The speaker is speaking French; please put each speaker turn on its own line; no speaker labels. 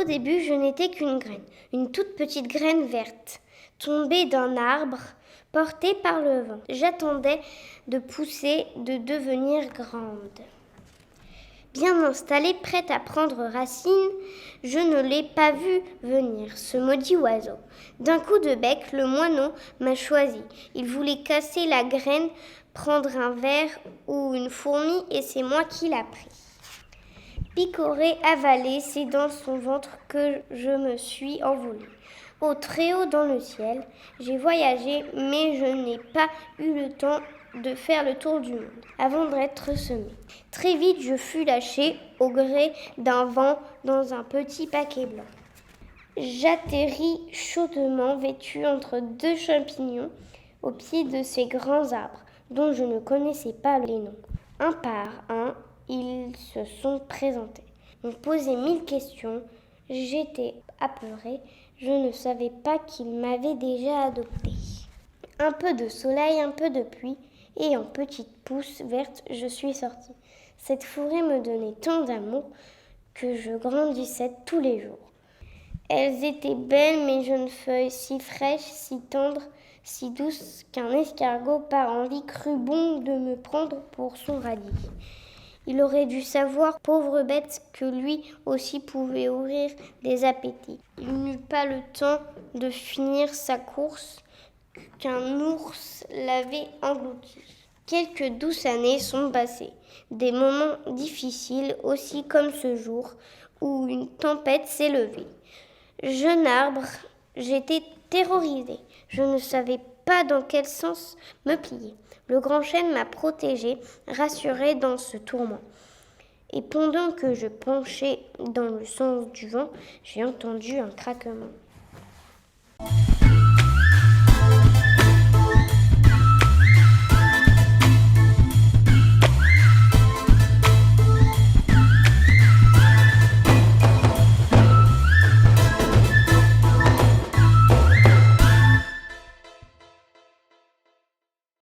Au début, je n'étais qu'une graine, une toute petite graine verte, tombée d'un arbre, portée par le vent. J'attendais de pousser, de devenir grande. Bien installée, prête à prendre racine, je ne l'ai pas vu venir, ce maudit oiseau. D'un coup de bec, le moineau m'a choisi. Il voulait casser la graine, prendre un ver ou une fourmi, et c'est moi qui l'a pris. Picoré, avalé, c'est dans son ventre que je me suis envolée. Très haut dans le ciel, j'ai voyagé, mais je n'ai pas eu le temps de faire le tour du monde avant d'être semée. Très vite, je fus lâchée au gré d'un vent dans un petit paquet blanc. J'atterris chaudement vêtue entre deux champignons au pied de ces grands arbres dont je ne connaissais pas les noms. Un par un, ils se sont présentés, m'ont posé 1000 questions. J'étais apeurée, je ne savais pas qu'ils m'avaient déjà adoptée. Un peu de soleil, un peu de pluie, et en petite pousse verte, je suis sortie. Cette forêt me donnait tant d'amour que je grandissais tous les jours. Elles étaient belles, mes jeunes feuilles, si fraîches, si tendres, si douces, qu'un escargot par envie crut bon de me prendre pour son radis. Il aurait dû savoir, pauvre bête, que lui aussi pouvait ouvrir des appétits. Il n'eut pas le temps de finir sa course qu'un ours l'avait englouti. Quelques douces années sont passées, des moments difficiles aussi comme ce jour où une tempête s'est levée. Jeune arbre, j'étais terrorisée. Je ne savais pas dans quel sens me plier. Le grand chêne m'a protégée, rassurée dans ce tourment. Et pendant que je penchais dans le sens du vent, j'ai entendu un craquement.